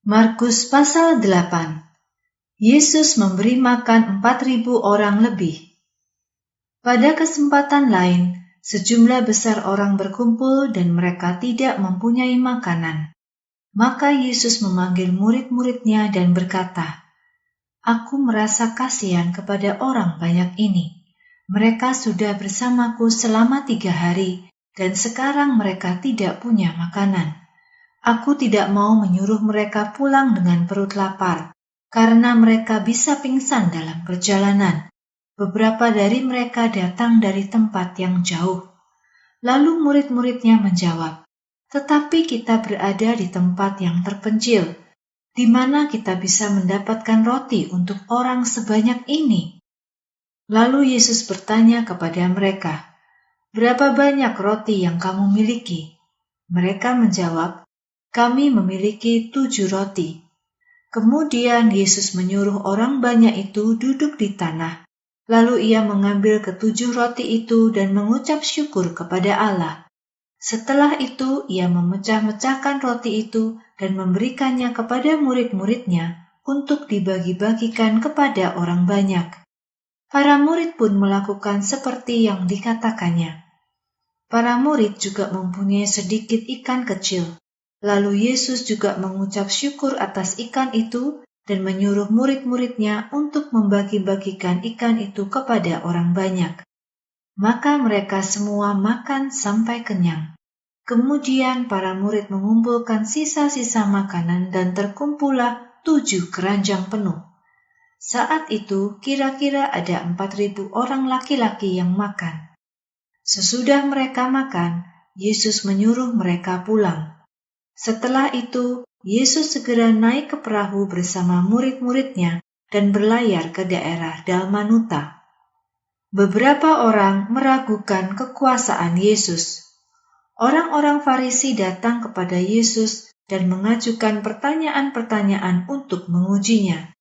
Markus pasal 8. Yesus memberi makan 4.000 orang lebih. Pada kesempatan lain, sejumlah besar orang berkumpul dan mereka tidak mempunyai makanan. Maka Yesus memanggil murid-muridnya dan berkata, "Aku merasa kasihan kepada orang banyak ini. Mereka sudah bersamaku selama 3 hari dan sekarang mereka tidak punya makanan. Aku tidak mau menyuruh mereka pulang dengan perut lapar, karena mereka bisa pingsan dalam perjalanan. Beberapa dari mereka datang dari tempat yang jauh." Lalu murid-muridnya menjawab, "Tetapi kita berada di tempat yang terpencil. Di mana kita bisa mendapatkan roti untuk orang sebanyak ini?" Lalu Yesus bertanya kepada mereka, "Berapa banyak roti yang kamu miliki?" Mereka menjawab, "Kami memiliki 7 roti. Kemudian Yesus menyuruh orang banyak itu duduk di tanah. Lalu ia mengambil ke-7 roti itu dan mengucap syukur kepada Allah. Setelah itu ia memecah-mecahkan roti itu dan memberikannya kepada murid-muridnya untuk dibagi-bagikan kepada orang banyak. Para murid pun melakukan seperti yang dikatakannya. Para murid juga mempunyai sedikit ikan kecil. Lalu Yesus juga mengucap syukur atas ikan itu dan menyuruh murid-muridnya untuk membagi-bagikan ikan itu kepada orang banyak. Maka mereka semua makan sampai kenyang. Kemudian para murid mengumpulkan sisa-sisa makanan dan terkumpullah 7 keranjang penuh. Saat itu kira-kira ada 4.000 orang laki-laki yang makan. Sesudah mereka makan, Yesus menyuruh mereka pulang. Setelah itu, Yesus segera naik ke perahu bersama murid-muridnya dan berlayar ke daerah Dalmanuta. Beberapa orang meragukan kekuasaan Yesus. Orang-orang Farisi datang kepada Yesus dan mengajukan pertanyaan-pertanyaan untuk mengujinya.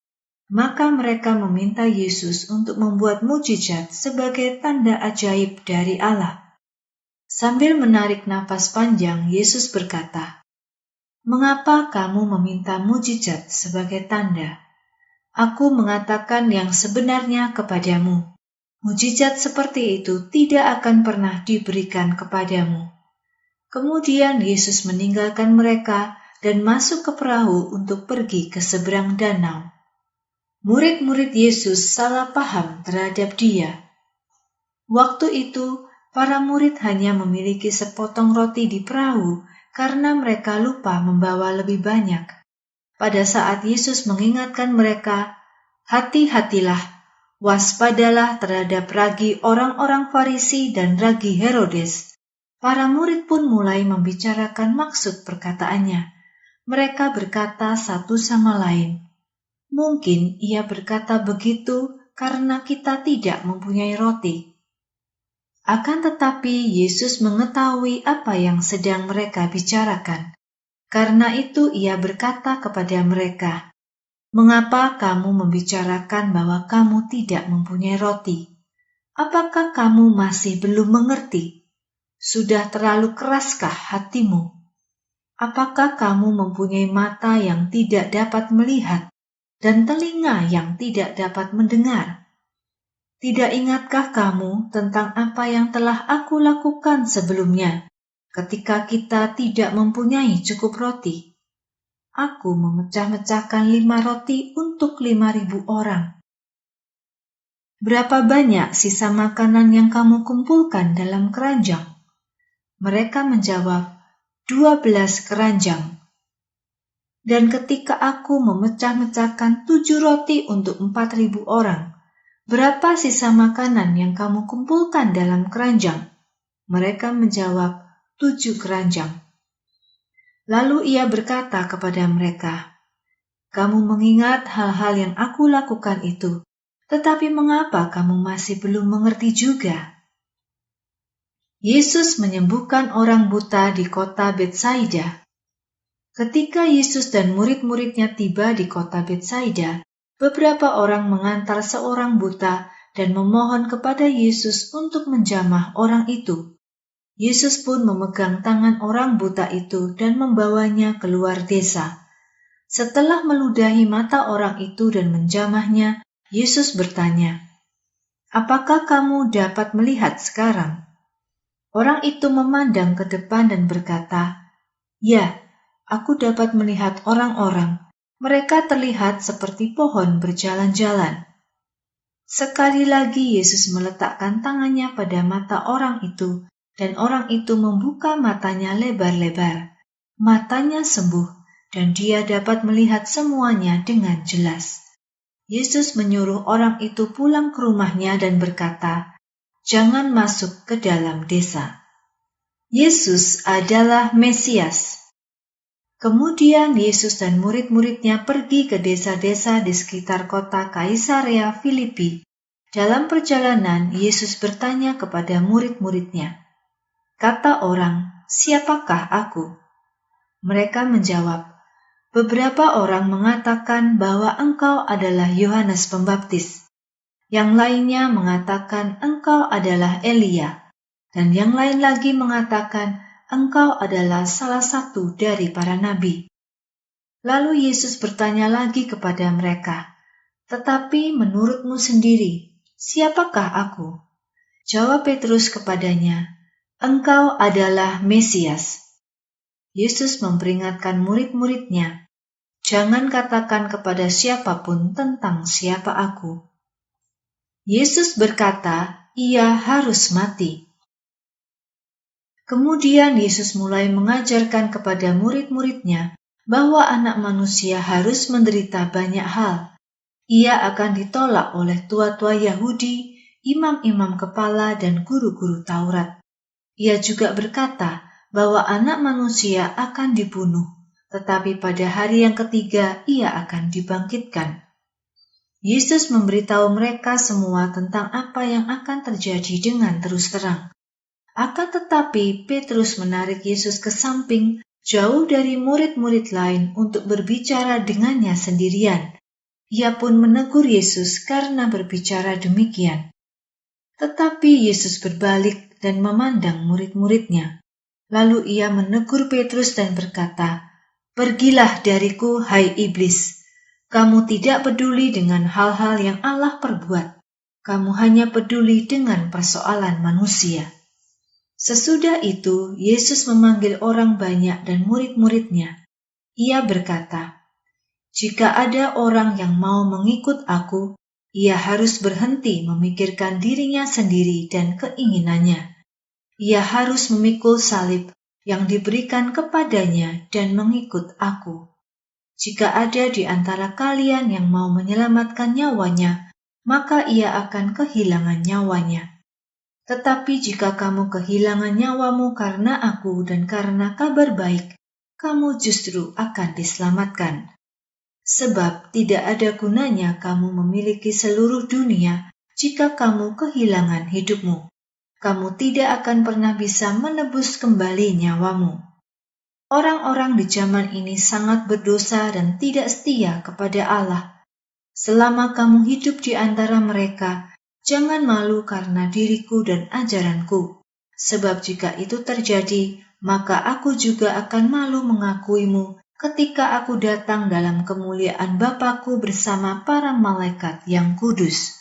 Maka mereka meminta Yesus untuk membuat mujizat sebagai tanda ajaib dari Allah. Sambil menarik napas panjang, Yesus berkata, "Mengapa kamu meminta mujizat sebagai tanda? Aku mengatakan yang sebenarnya kepadamu. Mujizat seperti itu tidak akan pernah diberikan kepadamu." Kemudian Yesus meninggalkan mereka dan masuk ke perahu untuk pergi ke seberang danau. Murid-murid Yesus salah paham terhadap Dia. Waktu itu, para murid hanya memiliki sepotong roti di perahu karena mereka lupa membawa lebih banyak. Pada saat Yesus mengingatkan mereka, "Hati-hatilah, waspadalah terhadap ragi orang-orang Farisi dan ragi Herodes." Para murid pun mulai membicarakan maksud perkataannya. Mereka berkata satu sama lain, "Mungkin ia berkata begitu karena kita tidak mempunyai roti." Akan tetapi Yesus mengetahui apa yang sedang mereka bicarakan. Karena itu ia berkata kepada mereka, "Mengapa kamu membicarakan bahwa kamu tidak mempunyai roti? Apakah kamu masih belum mengerti? Sudah terlalu keraskah hatimu? Apakah kamu mempunyai mata yang tidak dapat melihat dan telinga yang tidak dapat mendengar? Tidak ingatkah kamu tentang apa yang telah aku lakukan sebelumnya ketika kita tidak mempunyai cukup roti? Aku memecah-mecahkan 5 roti untuk 5.000 orang. Berapa banyak sisa makanan yang kamu kumpulkan dalam keranjang?" Mereka menjawab, 12 keranjang. "Dan ketika aku memecah-mecahkan 7 roti untuk 4.000 orang, berapa sisa makanan yang kamu kumpulkan dalam keranjang?" Mereka menjawab, 7 keranjang. Lalu ia berkata kepada mereka, "Kamu mengingat hal-hal yang aku lakukan itu, tetapi mengapa kamu masih belum mengerti juga?" Yesus menyembuhkan orang buta di kota Betsaida. Ketika Yesus dan murid-muridnya tiba di kota Betsaida, beberapa orang mengantar seorang buta dan memohon kepada Yesus untuk menjamah orang itu. Yesus pun memegang tangan orang buta itu dan membawanya keluar desa. Setelah meludahi mata orang itu dan menjamahnya, Yesus bertanya, "Apakah kamu dapat melihat sekarang?" Orang itu memandang ke depan dan berkata, "Ya, aku dapat melihat orang-orang. Mereka terlihat seperti pohon berjalan-jalan." Sekali lagi Yesus meletakkan tangannya pada mata orang itu, dan orang itu membuka matanya lebar-lebar. Matanya sembuh, dan dia dapat melihat semuanya dengan jelas. Yesus menyuruh orang itu pulang ke rumahnya dan berkata, "Jangan masuk ke dalam desa." Yesus adalah Mesias. Kemudian Yesus dan murid-muridnya pergi ke desa-desa di sekitar kota Kaisarea Filipi. Dalam perjalanan, Yesus bertanya kepada murid-muridnya, "Kata orang, siapakah aku?" Mereka menjawab, "Beberapa orang mengatakan bahwa engkau adalah Yohanes Pembaptis. Yang lainnya mengatakan engkau adalah Elia. Dan yang lain lagi mengatakan engkau adalah salah satu dari para nabi." Lalu Yesus bertanya lagi kepada mereka, "Tetapi menurutmu sendiri, siapakah aku?" Jawab Petrus kepadanya, "Engkau adalah Mesias." Yesus memperingatkan murid-muridnya, "Jangan katakan kepada siapapun tentang siapa aku." Yesus berkata, ia harus mati. Kemudian Yesus mulai mengajarkan kepada murid-muridnya bahwa Anak Manusia harus menderita banyak hal. Ia akan ditolak oleh tua-tua Yahudi, imam-imam kepala, dan guru-guru Taurat. Ia juga berkata bahwa Anak Manusia akan dibunuh, tetapi pada hari yang ketiga ia akan dibangkitkan. Yesus memberitahu mereka semua tentang apa yang akan terjadi dengan terus terang. Akan tetapi Petrus menarik Yesus ke samping, jauh dari murid-murid lain untuk berbicara dengannya sendirian. Ia pun menegur Yesus karena berbicara demikian. Tetapi Yesus berbalik dan memandang murid-muridnya. Lalu ia menegur Petrus dan berkata, "Pergilah dariku, hai iblis. Kamu tidak peduli dengan hal-hal yang Allah perbuat. Kamu hanya peduli dengan persoalan manusia." Sesudah itu, Yesus memanggil orang banyak dan murid-muridnya. Ia berkata, "Jika ada orang yang mau mengikut aku, ia harus berhenti memikirkan dirinya sendiri dan keinginannya. Ia harus memikul salib yang diberikan kepadanya dan mengikut aku. Jika ada di antara kalian yang mau menyelamatkan nyawanya, maka ia akan kehilangan nyawanya. Tetapi jika kamu kehilangan nyawamu karena aku dan karena kabar baik, kamu justru akan diselamatkan. Sebab tidak ada gunanya kamu memiliki seluruh dunia jika kamu kehilangan hidupmu. Kamu tidak akan pernah bisa menebus kembali nyawamu." Orang-orang di zaman ini sangat berdosa dan tidak setia kepada Allah. Selama kamu hidup di antara mereka, jangan malu karena diriku dan ajaranku. Sebab jika itu terjadi, maka aku juga akan malu mengakuimu ketika aku datang dalam kemuliaan Bapa-Ku bersama para malaikat yang kudus.